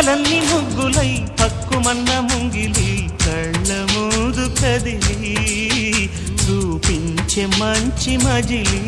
కలలన్నీ ముగ్గులై పక్కుమన్న ముంగిలి కళ్ళ ముందు కదిలి చూపించే మంచి మజిలీ